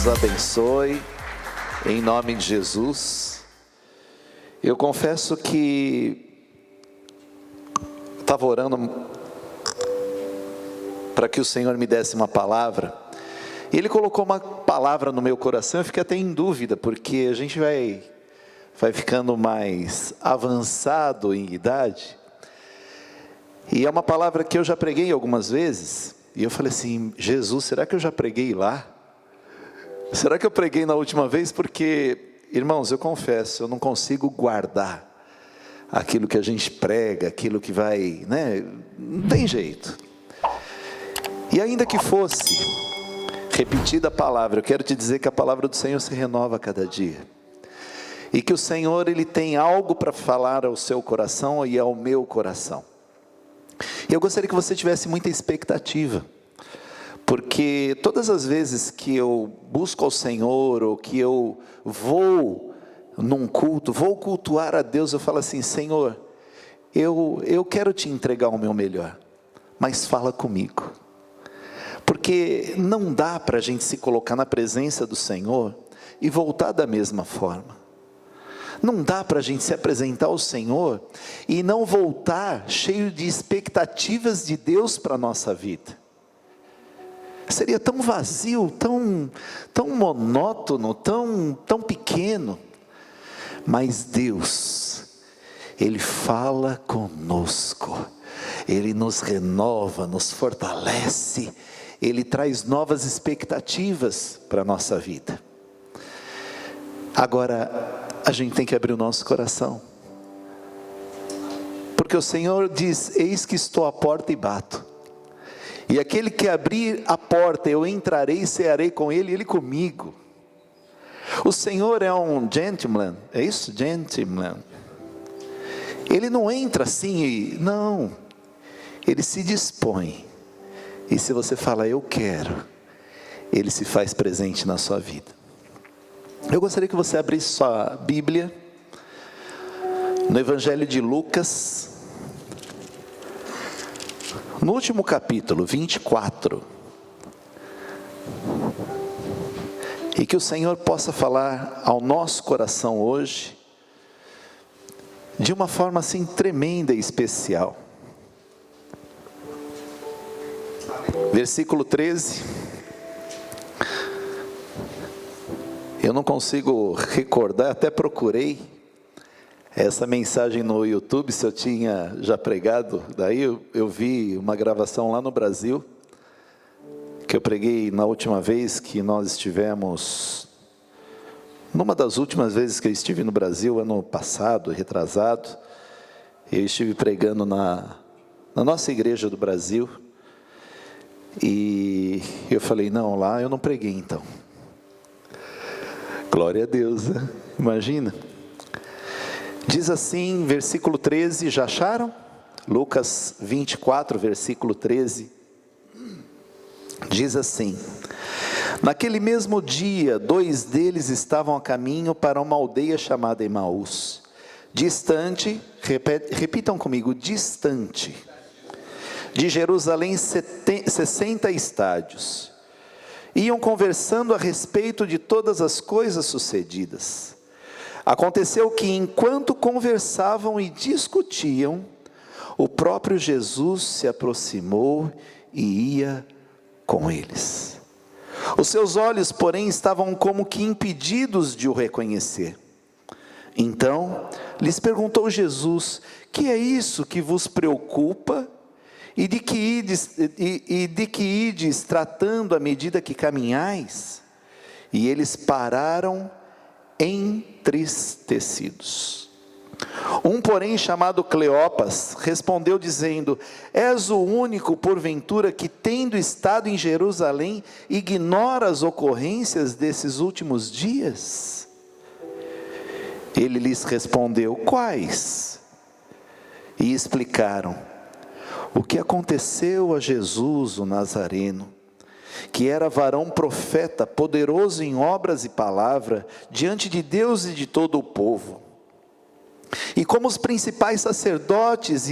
Deus abençoe, em nome de Jesus. Eu confesso que estava orando para que o Senhor me desse uma palavra, e Ele colocou uma palavra no meu coração. Eu fiquei até em dúvida, porque a gente vai ficando mais avançado em idade, e é uma palavra que eu já preguei algumas vezes, e eu falei assim: Jesus, será que eu já preguei lá? Será que eu preguei na última vez? Porque, irmãos, eu confesso, eu não consigo guardar aquilo que a gente prega, aquilo que vai, né? Não tem jeito. E ainda que fosse repetida a palavra, eu quero te dizer que a palavra do Senhor se renova a cada dia. E que o Senhor, Ele tem algo para falar ao seu coração e ao meu coração. E eu gostaria que você tivesse muita expectativa, porque todas as vezes que eu busco ao Senhor, ou que eu vou num culto, vou cultuar a Deus, eu falo assim: Senhor, eu quero te entregar o meu melhor, mas fala comigo. Porque não dá para a gente se colocar na presença do Senhor e voltar da mesma forma. Não dá para a gente se apresentar ao Senhor e não voltar cheio de expectativas de Deus para a nossa vida. Seria tão vazio, tão monótono, tão pequeno. Mas Deus, Ele fala conosco, Ele nos renova, nos fortalece, Ele traz novas expectativas para a nossa vida. Agora, a gente tem que abrir o nosso coração, porque o Senhor diz: eis que estou à porta e bato, e aquele que abrir a porta, eu entrarei e cearei com ele, e ele comigo. O Senhor é um gentleman, é isso? Gentleman. Ele não entra assim, não, Ele se dispõe, e se você fala eu quero, Ele se faz presente na sua vida. Eu gostaria que você abrisse sua Bíblia no Evangelho de Lucas, no último capítulo, 24. E que o Senhor possa falar ao nosso coração hoje, de uma forma assim tremenda e especial. Versículo 13. Eu não consigo recordar, até procurei essa mensagem no YouTube, se eu tinha já pregado. Daí eu vi uma gravação lá no Brasil, que eu preguei na última vez que nós estivemos, numa das últimas vezes que eu estive no Brasil, ano passado, retrasado. Eu estive pregando na nossa igreja do Brasil, e eu falei: não, lá eu não preguei então. Glória a Deus, né? Imagina. Diz assim, versículo 13, já acharam? Lucas 24, versículo 13. Diz assim: naquele mesmo dia, 2 deles estavam a caminho para uma aldeia chamada Emaús, distante, repitam comigo, distante, de Jerusalém 60 estádios. Iam conversando a respeito de todas as coisas sucedidas. Aconteceu que, enquanto conversavam e discutiam, o próprio Jesus se aproximou e ia com eles. Os seus olhos, porém, estavam como que impedidos de o reconhecer. Então, lhes perguntou Jesus: que é isso que vos preocupa? E de que ides tratando à medida que caminhais? E eles pararam entristecidos. Um, porém, chamado Cleopas, respondeu dizendo: és o único, porventura, que, tendo estado em Jerusalém, ignora as ocorrências desses últimos dias? Ele lhes respondeu: quais? E explicaram o que aconteceu a Jesus o Nazareno, que era varão profeta, poderoso em obras e palavra, diante de Deus e de todo o povo. E como os principais sacerdotes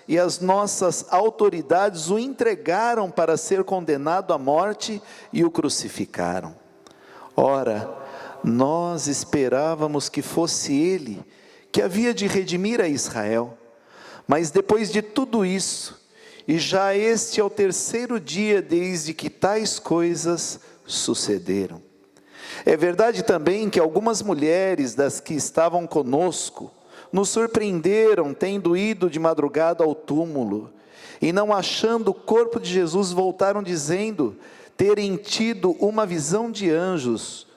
e as nossas autoridades o entregaram para ser condenado à morte e o crucificaram. Ora, nós esperávamos que fosse ele que havia de redimir a Israel. Mas depois de tudo isso, e já este é o terceiro dia desde que tais coisas sucederam. É verdade também que algumas mulheres das que estavam conosco nos surpreenderam, tendo ido de madrugada ao túmulo, e não achando o corpo de Jesus, voltaram dizendo terem tido uma visão de anjos,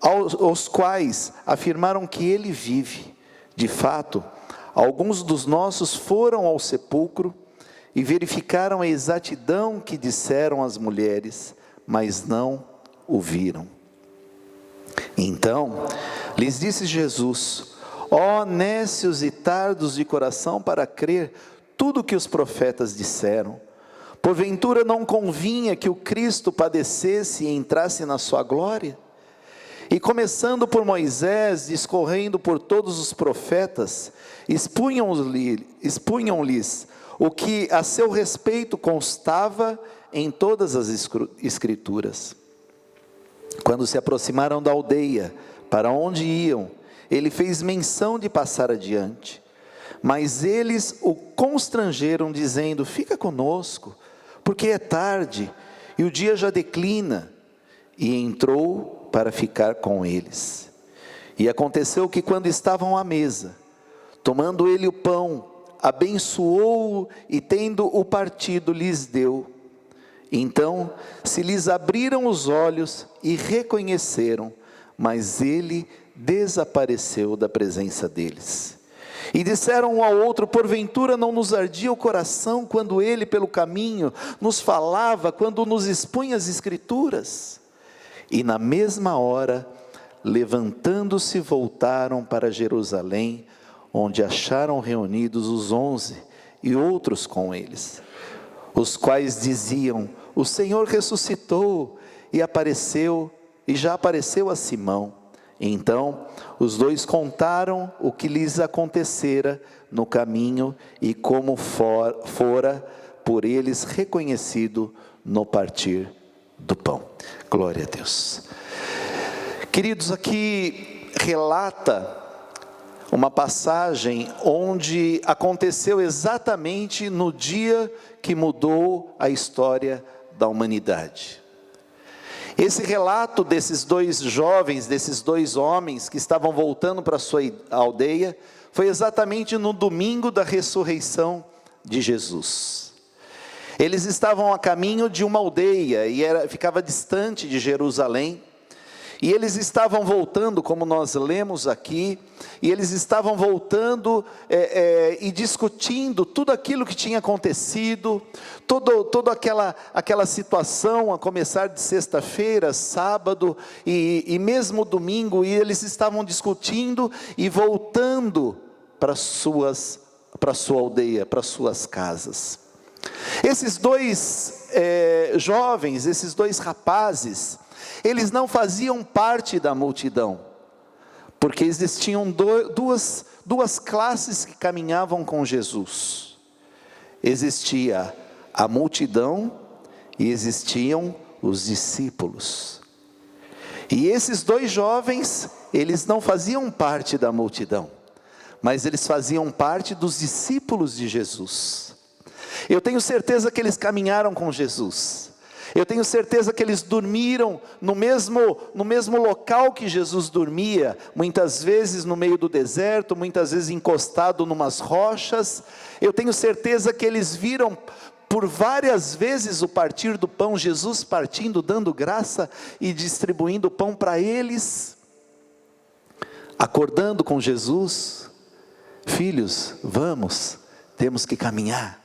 aos quais afirmaram que ele vive. De fato, alguns dos nossos foram ao sepulcro e verificaram a exatidão que disseram as mulheres, mas não o viram. Então lhes disse Jesus: ó nécios e tardos de coração para crer tudo o que os profetas disseram. Porventura não convinha que o Cristo padecesse e entrasse na sua glória? E começando por Moisés, discorrendo por todos os profetas, expunham-lhes o que a seu respeito constava em todas as escrituras. Quando se aproximaram da aldeia, para onde iam, ele fez menção de passar adiante. Mas eles o constrangeram, dizendo: fica conosco, porque é tarde, e o dia já declina. E entrou para ficar com eles. E aconteceu que quando estavam à mesa, tomando ele o pão, abençoou-o e tendo o partido lhes deu. Então se lhes abriram os olhos e reconheceram, mas ele desapareceu da presença deles. E disseram um ao outro: porventura não nos ardia o coração quando ele pelo caminho nos falava, quando nos expunha as escrituras? E na mesma hora, levantando-se, voltaram para Jerusalém, onde acharam reunidos os 11 e outros com eles, os quais diziam: o Senhor ressuscitou e já apareceu a Simão. Então os dois contaram o que lhes acontecera no caminho e como fora por eles reconhecido no partir do pão. Glória a Deus. Queridos, aqui relata uma passagem onde aconteceu exatamente no dia que mudou a história da humanidade. Esse relato desses dois jovens, desses dois homens que estavam voltando para a sua aldeia, foi exatamente no domingo da ressurreição de Jesus. Eles estavam a caminho de uma aldeia e ficava distante de Jerusalém. E eles estavam voltando, como nós lemos aqui, e eles estavam voltando e discutindo tudo aquilo que tinha acontecido, toda aquela situação, a começar de sexta-feira, sábado e mesmo domingo, e eles estavam discutindo e voltando para sua aldeia, para suas casas. Esses dois jovens, esses dois rapazes, eles não faziam parte da multidão, porque existiam duas classes que caminhavam com Jesus. Existia a multidão e existiam os discípulos. E esses dois jovens, eles não faziam parte da multidão, mas eles faziam parte dos discípulos de Jesus. Eu tenho certeza que eles caminharam com Jesus. Eu tenho certeza que eles dormiram no mesmo local que Jesus dormia, muitas vezes no meio do deserto, muitas vezes encostado numas rochas. Eu tenho certeza que eles viram por várias vezes o partir do pão, Jesus partindo, dando graça e distribuindo o pão para eles, acordando com Jesus: filhos, vamos, temos que caminhar.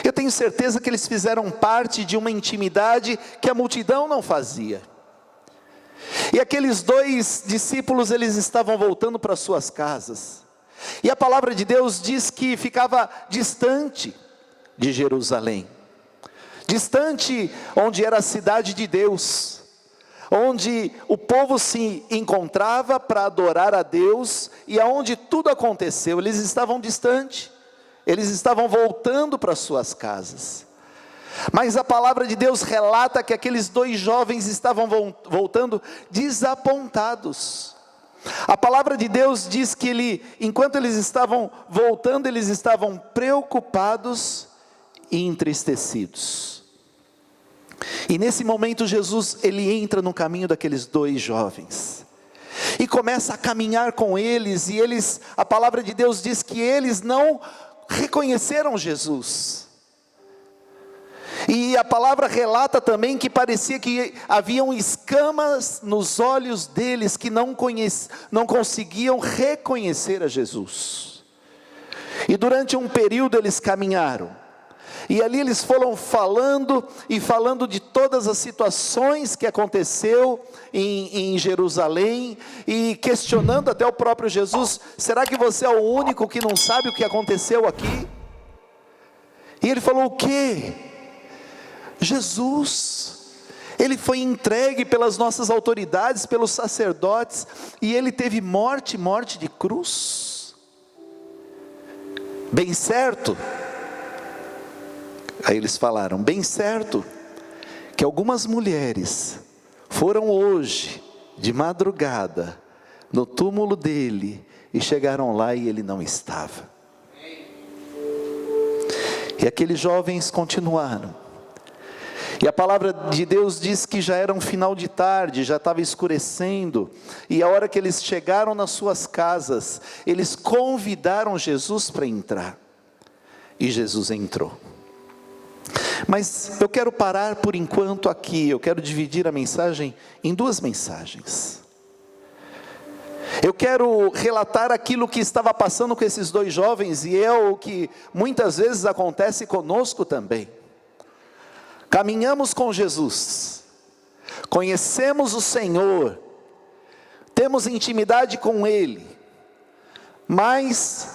Eu tenho certeza que eles fizeram parte de uma intimidade que a multidão não fazia. E aqueles dois discípulos, eles estavam voltando para suas casas. E a palavra de Deus diz que ficava distante de Jerusalém. Distante onde era a cidade de Deus. Onde o povo se encontrava para adorar a Deus e aonde tudo aconteceu. Eles estavam distantes. Eles estavam voltando para suas casas. Mas a palavra de Deus relata que aqueles 2 jovens estavam voltando desapontados. A palavra de Deus diz que enquanto eles estavam voltando, eles estavam preocupados e entristecidos. E nesse momento Jesus, ele entra no caminho daqueles 2 jovens. E começa a caminhar com eles, e a palavra de Deus diz que eles não reconheceram Jesus. E a palavra relata também que parecia que haviam escamas nos olhos deles, que não conseguiam reconhecer a Jesus. E durante um período eles caminharam, e ali eles foram falando de todas as situações que aconteceu em Jerusalém, e questionando até o próprio Jesus: será que você é o único que não sabe o que aconteceu aqui? E ele falou: o quê? Jesus, ele foi entregue pelas nossas autoridades, pelos sacerdotes, e ele teve morte de cruz. Bem certo, aí eles falaram, bem certo, que algumas mulheres foram hoje, de madrugada, no túmulo dele, e chegaram lá e ele não estava. E aqueles jovens continuaram. E a palavra de Deus diz que já era um final de tarde, já estava escurecendo, e a hora que eles chegaram nas suas casas, eles convidaram Jesus para entrar, e Jesus entrou. Mas eu quero parar por enquanto aqui, eu quero dividir a mensagem em 2 mensagens. Eu quero relatar aquilo que estava passando com esses 2 jovens, e é o que muitas vezes acontece conosco também. Caminhamos com Jesus, conhecemos o Senhor, temos intimidade com Ele, mas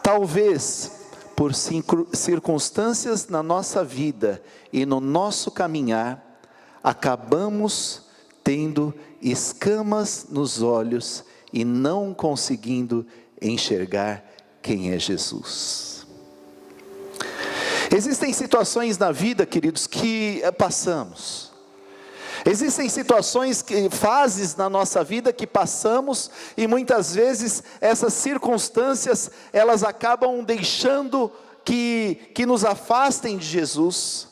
talvez por circunstâncias na nossa vida e no nosso caminhar, acabamos tendo escamas nos olhos e não conseguindo enxergar quem é Jesus. Existem situações na vida, queridos, que passamos. Existem situações, fases na nossa vida que passamos, e muitas vezes essas circunstâncias, elas acabam deixando que nos afastem de Jesus.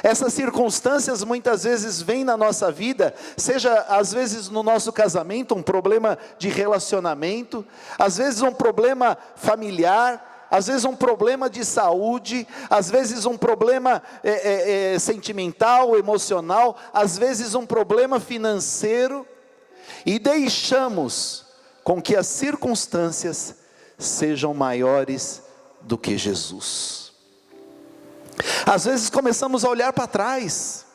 Essas circunstâncias muitas vezes vêm na nossa vida, seja às vezes no nosso casamento, um problema de relacionamento, às vezes um problema familiar, às vezes um problema de saúde, às vezes um problema sentimental, emocional, às vezes um problema financeiro, e deixamos com que as circunstâncias sejam maiores do que Jesus. Às vezes começamos a olhar para trás.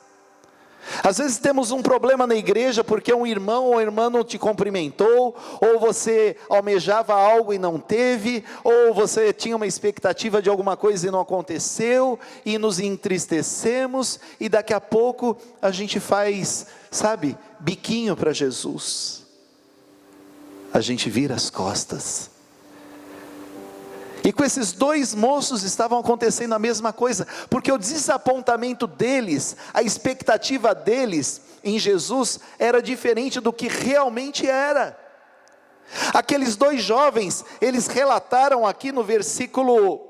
Às vezes temos um problema na igreja porque um irmão ou irmã não te cumprimentou, ou você almejava algo e não teve, ou você tinha uma expectativa de alguma coisa e não aconteceu, e nos entristecemos, e daqui a pouco a gente faz, biquinho para Jesus. A gente vira as costas. E com esses 2 moços estavam acontecendo a mesma coisa, porque o desapontamento deles, a expectativa deles em Jesus era diferente do que realmente era. Aqueles 2 jovens, eles relataram aqui no versículo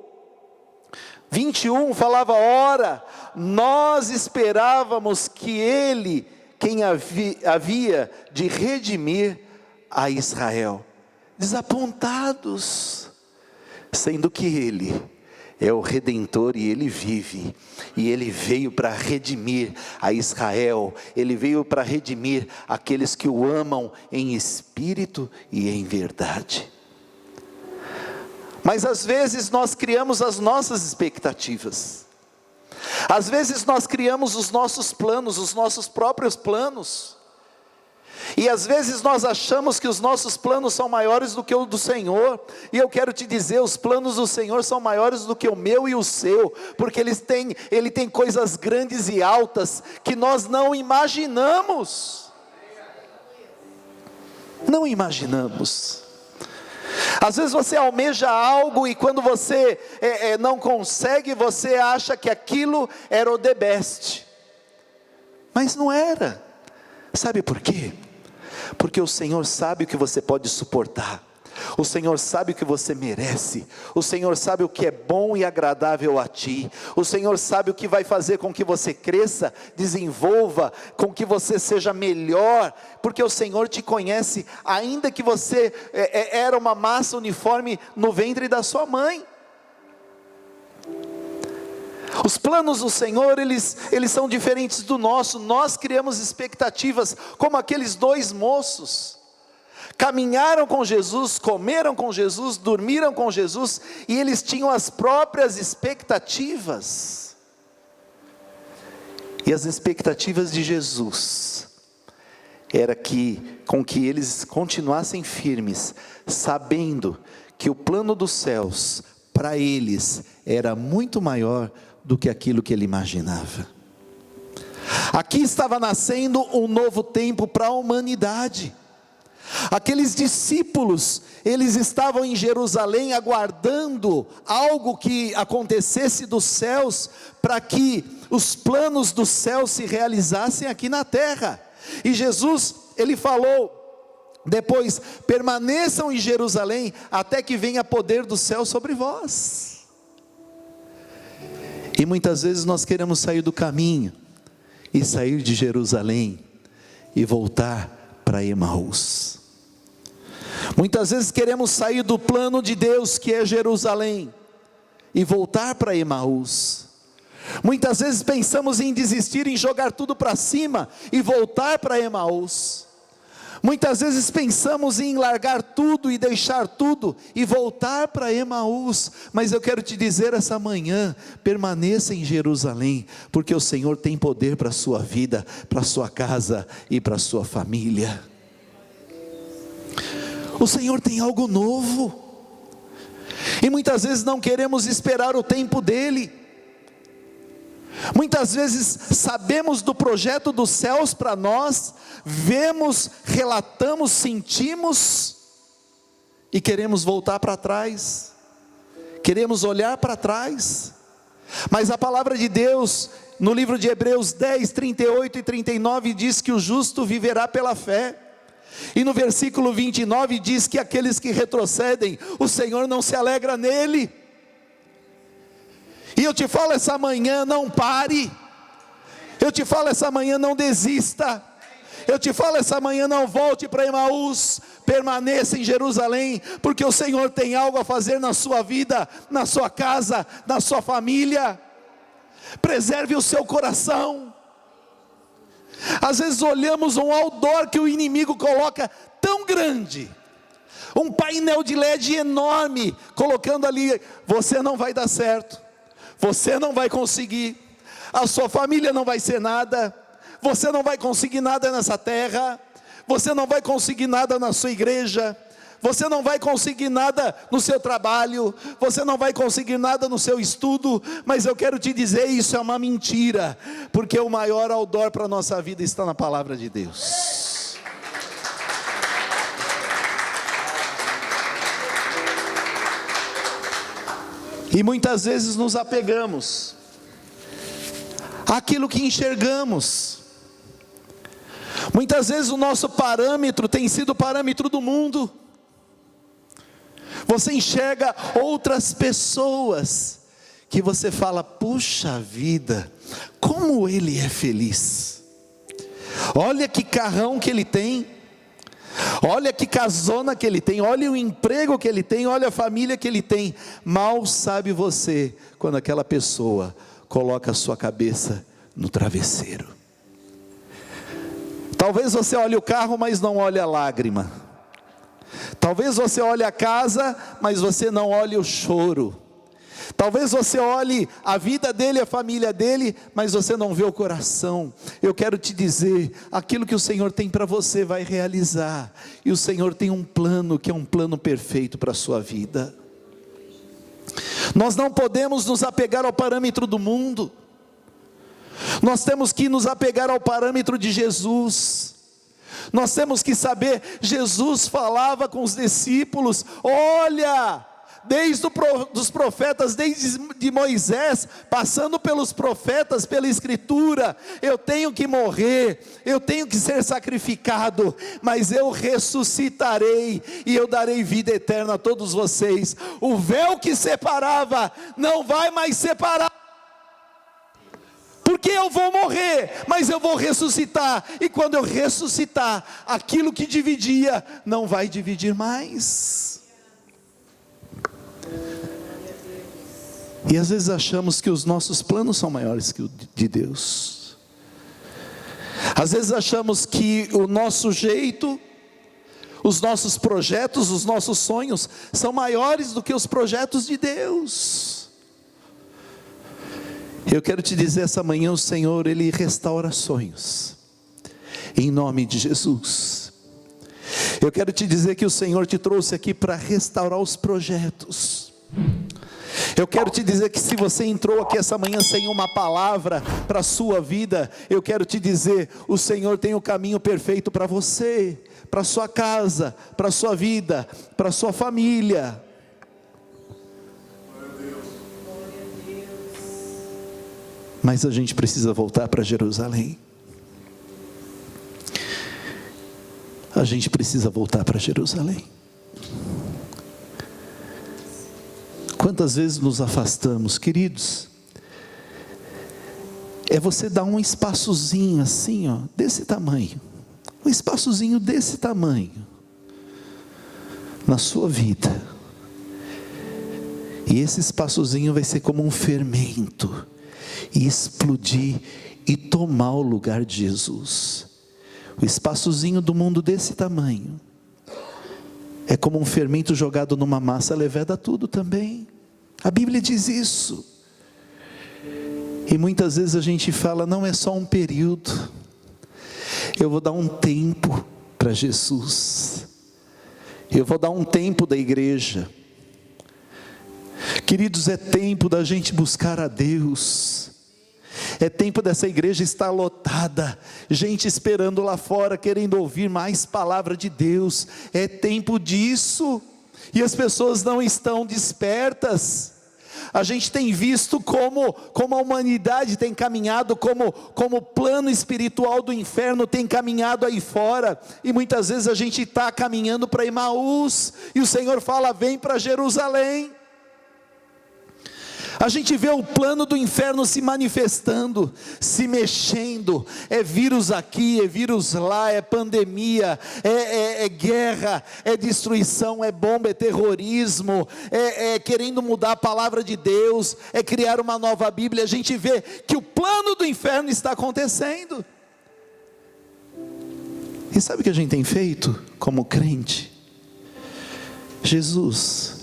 21, falava: ora, nós esperávamos que Ele, quem havia de redimir a Israel. Desapontados, sendo que Ele é o Redentor e Ele vive, e Ele veio para redimir a Israel, Ele veio para redimir aqueles que o amam em espírito e em verdade. Mas às vezes nós criamos as nossas expectativas, às vezes nós criamos os nossos planos, os nossos próprios planos, e às vezes nós achamos que os nossos planos são maiores do que o do Senhor, e eu quero te dizer, os planos do Senhor são maiores do que o meu e o seu, porque Ele tem coisas grandes e altas, que nós não imaginamos. Não imaginamos. Às vezes você almeja algo e quando você não consegue, você acha que aquilo era o the best. Mas não era. Sabe por quê? Porque o Senhor sabe o que você pode suportar. O Senhor sabe o que você merece. O Senhor sabe o que é bom e agradável a ti. O Senhor sabe o que vai fazer com que você cresça, desenvolva, com que você seja melhor, porque o Senhor te conhece, ainda que você era uma massa uniforme no ventre da sua mãe. Os planos do Senhor, eles são diferentes do nosso. Nós criamos expectativas, como aqueles dois moços. Caminharam com Jesus, comeram com Jesus, dormiram com Jesus, e eles tinham as próprias expectativas. E as expectativas de Jesus era com que eles continuassem firmes, sabendo que o plano dos céus para eles era muito maior do que aquilo que ele imaginava. Aqui estava nascendo um novo tempo para a humanidade. Aqueles discípulos, eles estavam em Jerusalém aguardando algo que acontecesse dos céus, para que os planos do céu se realizassem aqui na terra. E Jesus, ele falou depois: permaneçam em Jerusalém, até que venha poder do céu sobre vós. E muitas vezes nós queremos sair do caminho, e sair de Jerusalém, e voltar para Emaús. Muitas vezes queremos sair do plano de Deus, que é Jerusalém, e voltar para Emaús. Muitas vezes pensamos em desistir, em jogar tudo para cima, e voltar para Emaús. Muitas vezes pensamos em largar tudo e deixar tudo, e voltar para Emaús. Mas eu quero te dizer essa manhã: permaneça em Jerusalém, porque o Senhor tem poder para a sua vida, para a sua casa e para a sua família. O Senhor tem algo novo, e muitas vezes não queremos esperar o tempo dEle. Muitas vezes sabemos do projeto dos céus para nós, vemos, relatamos, sentimos, e queremos voltar para trás, queremos olhar para trás. Mas a palavra de Deus, no livro de Hebreus 10, 38 e 39, diz que o justo viverá pela fé. E no versículo 29 diz que aqueles que retrocedem, o Senhor não se alegra nele. E eu te falo essa manhã: não pare. Eu te falo essa manhã: não desista. Eu te falo essa manhã: não volte para Emaús. Permaneça em Jerusalém, porque o Senhor tem algo a fazer na sua vida, na sua casa, na sua família. Preserve o seu coração. Às vezes olhamos um outdoor que o inimigo coloca tão grande, um painel de LED enorme, colocando ali: você não vai dar certo, você não vai conseguir, a sua família não vai ser nada, você não vai conseguir nada nessa terra, você não vai conseguir nada na sua igreja, você não vai conseguir nada no seu trabalho, você não vai conseguir nada no seu estudo. Mas eu quero te dizer: isso é uma mentira, porque o maior outdoor para a nossa vida está na palavra de Deus. E muitas vezes nos apegamos àquilo que enxergamos. Muitas vezes o nosso parâmetro tem sido o parâmetro do mundo. Você enxerga outras pessoas que você fala: puxa vida, como ele é feliz. Olha que carrão que ele tem, olha que casona que ele tem, olha o emprego que ele tem, olha a família que ele tem. Mal sabe você quando aquela pessoa coloca a sua cabeça no travesseiro. Talvez você olhe o carro, mas não olhe a lágrima. Talvez você olhe a casa, mas você não olhe o choro. Talvez você olhe a vida dele, a família dele, mas você não vê o coração. Eu quero te dizer: aquilo que o Senhor tem para você vai realizar. E o Senhor tem um plano, que é um plano perfeito para a sua vida. Nós não podemos nos apegar ao parâmetro do mundo. Nós temos que nos apegar ao parâmetro de Jesus. Nós temos que saber, Jesus falava com os discípulos: olha, desde os profetas, desde de Moisés, passando pelos profetas, pela escritura, eu tenho que morrer, eu tenho que ser sacrificado, mas eu ressuscitarei, e eu darei vida eterna a todos vocês. O véu que separava, não vai mais separar, porque eu vou morrer, mas eu vou ressuscitar, e quando eu ressuscitar, aquilo que dividia, não vai dividir mais. E às vezes achamos que os nossos planos são maiores que o de Deus. Às vezes achamos que o nosso jeito, os nossos projetos, os nossos sonhos são maiores do que os projetos de Deus. Eu quero te dizer essa manhã, o Senhor, Ele restaura sonhos, em nome de Jesus. Eu quero te dizer que o Senhor te trouxe aqui para restaurar os projetos. Eu quero te dizer que se você entrou aqui essa manhã sem uma palavra para a sua vida, eu quero te dizer, o Senhor tem o caminho perfeito para você, para a sua casa, para a sua vida, para a sua família. Mas a gente precisa voltar para Jerusalém. A gente precisa voltar para Jerusalém. Quantas vezes nos afastamos, queridos? É você dar um espaçozinho assim, ó, desse tamanho, um espaçozinho desse tamanho, na sua vida, e esse espaçozinho vai ser como um fermento, e explodir, e tomar o lugar de Jesus. O espaçozinho do mundo desse tamanho, é como um fermento jogado numa massa, leveda tudo também. A Bíblia diz isso. E muitas vezes a gente fala, não é só um período, eu vou dar um tempo para Jesus, eu vou dar um tempo da igreja. Queridos, é tempo da gente buscar a Deus, é tempo dessa igreja estar lotada, gente esperando lá fora, querendo ouvir mais palavra de Deus. É tempo disso, e as pessoas não estão despertas. A gente tem visto como a humanidade tem caminhado, como o plano espiritual do inferno tem caminhado aí fora, e muitas vezes a gente está caminhando para Emaús, e o Senhor fala, vem para Jerusalém. A gente vê o plano do inferno se manifestando, se mexendo, é vírus aqui, é vírus lá, é pandemia, é guerra, é destruição, é bomba, é terrorismo, é querendo mudar a palavra de Deus, é criar uma nova Bíblia. A gente vê que o plano do inferno está acontecendo. E sabe o que a gente tem feito como crente? Jesus,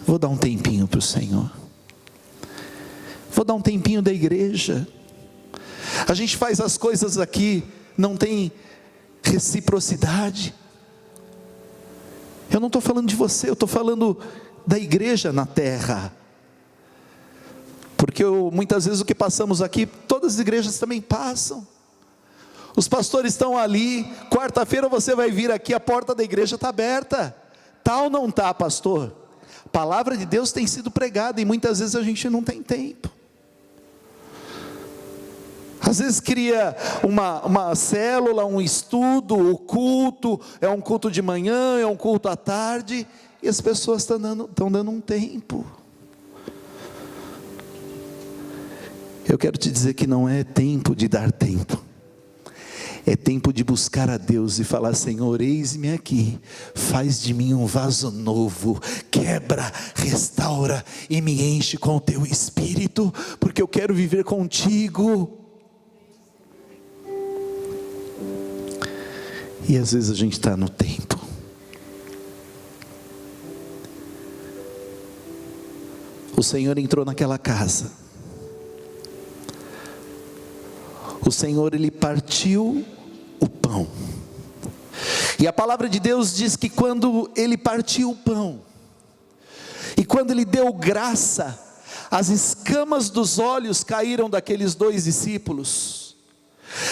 vou dar um tempinho para o Senhor, vou dar um tempinho da igreja. A gente faz as coisas aqui, não tem reciprocidade. Eu não estou falando de você, eu estou falando da igreja na terra. Porque muitas vezes o que passamos aqui, todas as igrejas também passam. Os pastores estão ali, quarta-feira você vai vir aqui, a porta da igreja está aberta. Tá ou não está, pastor? A palavra de Deus tem sido pregada, e muitas vezes a gente não tem tempo. Às vezes cria uma célula, um estudo, o culto, é um culto de manhã, é um culto à tarde, e as pessoas estão dando um tempo. Eu quero te dizer que não é tempo de dar tempo, é tempo de buscar a Deus e falar, Senhor, eis-me aqui, faz de mim um vaso novo, quebra, restaura e me enche com o teu Espírito, porque eu quero viver contigo. E às vezes a gente está no tempo. O Senhor entrou naquela casa. O Senhor, Ele partiu o pão. E a palavra de Deus diz que quando Ele partiu o pão, e quando Ele deu graça, as escamas dos olhos caíram daqueles dois discípulos.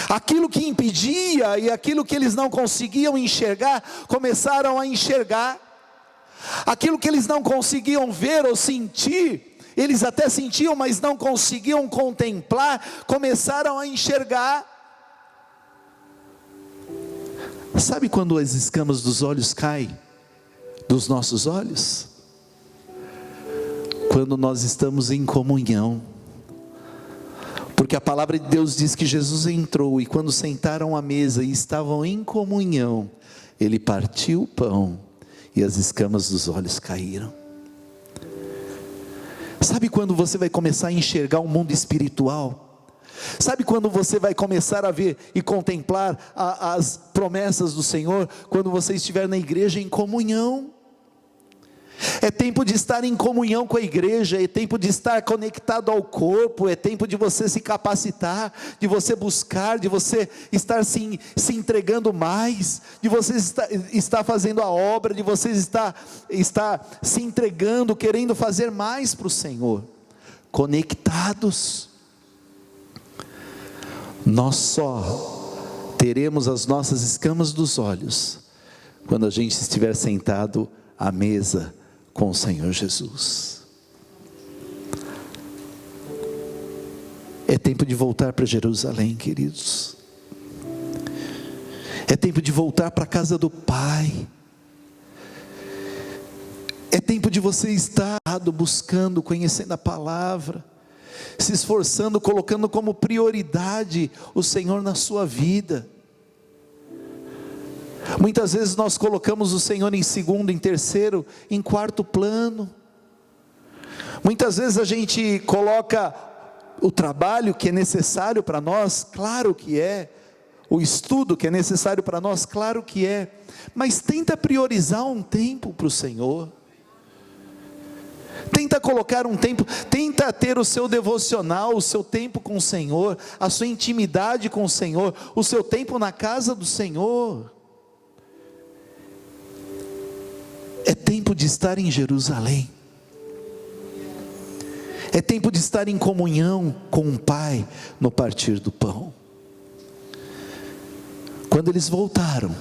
Aquilo que impedia e aquilo que eles não conseguiam enxergar, começaram a enxergar. Aquilo que eles não conseguiam ver ou sentir, eles até sentiam, mas não conseguiam contemplar, começaram a enxergar. Sabe quando as escamas dos olhos caem dos nossos olhos? Quando nós estamos em comunhão. Porque a palavra de Deus diz que Jesus entrou e quando sentaram à mesa e estavam em comunhão, Ele partiu o pão e as escamas dos olhos caíram. Sabe quando você vai começar a enxergar o mundo espiritual? Sabe quando você vai começar a ver e contemplar as promessas do Senhor? Quando você estiver na igreja em comunhão. É tempo de estar em comunhão com a igreja, é tempo de estar conectado ao corpo, é tempo de você se capacitar, de você buscar, de você estar se entregando mais, de você estar fazendo a obra, de você estar se entregando, querendo fazer mais para o Senhor, conectados. Nós só teremos as nossas escamas dos olhos, quando a gente estiver sentado à mesa com o Senhor Jesus. É tempo de voltar para Jerusalém, queridos. É tempo de voltar para a casa do Pai. É tempo de você estar buscando, conhecendo a palavra, se esforçando, colocando como prioridade o Senhor na sua vida. Muitas vezes nós colocamos o Senhor em segundo, em terceiro, em quarto plano. Muitas vezes a gente coloca o trabalho que é necessário para nós, claro que é. O estudo que é necessário para nós, claro que é. Mas tenta priorizar um tempo para o Senhor. Tenta colocar um tempo, tenta ter o seu devocional, o seu tempo com o Senhor, a sua intimidade com o Senhor, o seu tempo na casa do Senhor. É tempo de estar em Jerusalém. É tempo de estar em comunhão com o Pai no partir do pão. Quando eles voltaram,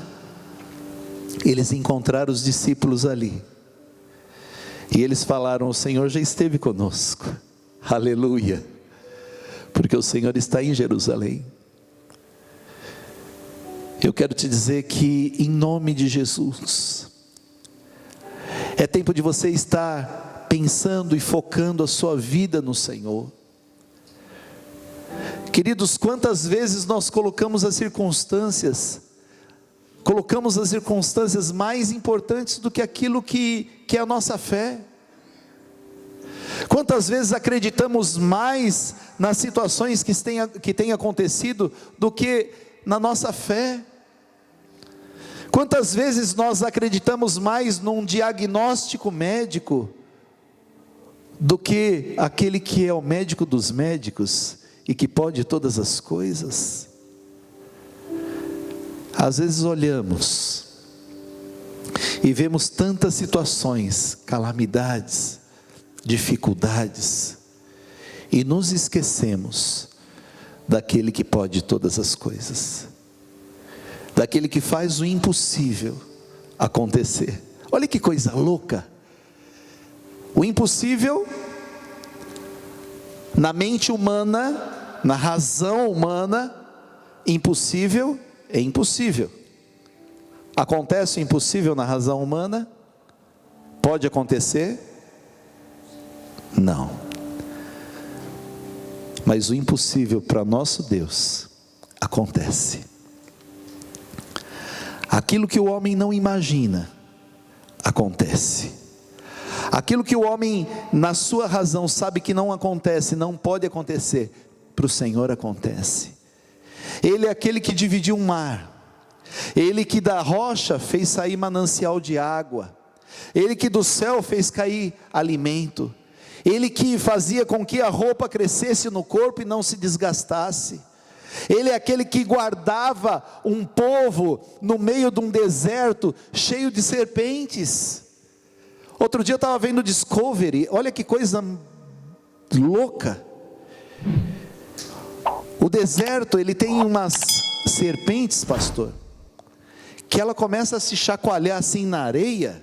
eles encontraram os discípulos ali. E eles falaram: o Senhor já esteve conosco. Aleluia. Porque o Senhor está em Jerusalém. Eu quero te dizer que, em nome de Jesus, é tempo de você estar pensando e focando a sua vida no Senhor. Queridos, quantas vezes nós colocamos as circunstâncias mais importantes do que aquilo que é a nossa fé? Quantas vezes acreditamos mais nas situações que têm acontecido do que na nossa fé? Quantas vezes nós acreditamos mais num diagnóstico médico do que aquele que é o médico dos médicos e que pode todas as coisas? Às vezes olhamos e vemos tantas situações, calamidades, dificuldades, e nos esquecemos daquele que pode todas as coisas, daquele que faz o impossível acontecer. Olha que coisa louca. O impossível, na mente humana, na razão humana, impossível é impossível. Acontece o impossível na razão humana? Pode acontecer? Não. Mas o impossível para nosso Deus acontece. Aquilo que o homem não imagina, acontece. Aquilo que o homem, na sua razão, sabe que não acontece, não pode acontecer, para o Senhor acontece. Ele é aquele que dividiu um mar. Ele que da rocha fez sair manancial de água. Ele que do céu fez cair alimento. Ele que fazia com que a roupa crescesse no corpo e não se desgastasse. Ele é aquele que guardava um povo no meio de um deserto cheio de serpentes. Outro dia eu estava vendo Discovery, olha que coisa louca. O deserto, ele tem umas serpentes, pastor, que ela começa a se chacoalhar assim na areia,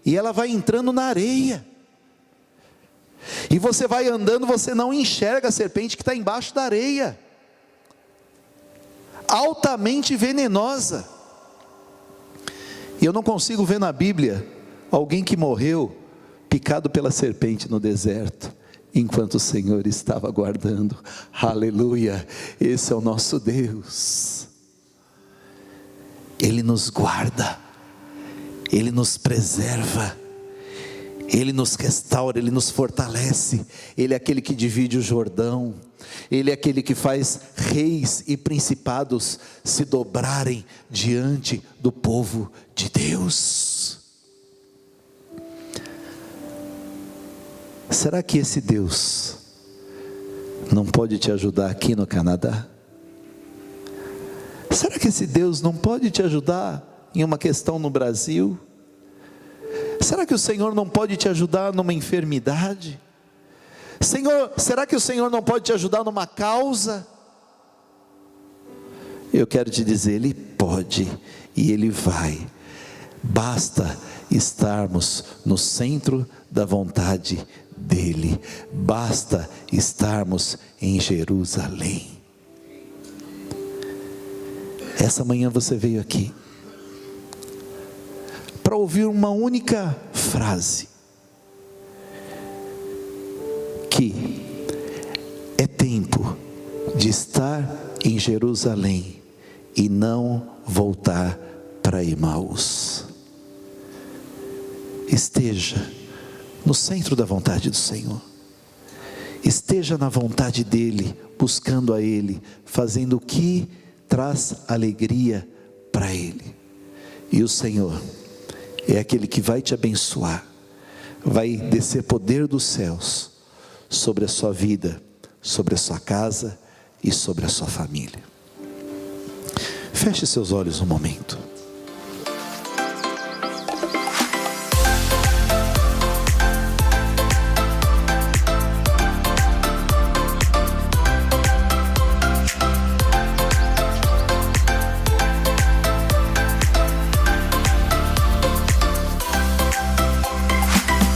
e ela vai entrando na areia, e você vai andando, você não enxerga a serpente que está embaixo da areia, altamente venenosa. E eu não consigo ver na Bíblia alguém que morreu picado pela serpente no deserto, enquanto o Senhor estava guardando. Aleluia, esse é o nosso Deus. Ele nos guarda, Ele nos preserva, Ele nos restaura, Ele nos fortalece. Ele é aquele que divide o Jordão, Ele é aquele que faz reis e principados se dobrarem diante do povo de Deus. Será que esse Deus não pode te ajudar aqui no Canadá? Será que esse Deus não pode te ajudar em uma questão no Brasil? Será que o Senhor não pode te ajudar numa enfermidade? Senhor, será que o Senhor não pode te ajudar numa causa? Eu quero te dizer, Ele pode e Ele vai. Basta estarmos no centro da vontade dEle. Basta estarmos em Jerusalém. Essa manhã você veio aqui para ouvir uma única frase: que é tempo de estar em Jerusalém e não voltar para Emaús. Esteja no centro da vontade do Senhor, esteja na vontade dEle, buscando a Ele, fazendo o que traz alegria para Ele. E o Senhor é aquele que vai te abençoar, vai descer poder dos céus sobre a sua vida, sobre a sua casa e sobre a sua família. Feche seus olhos um momento.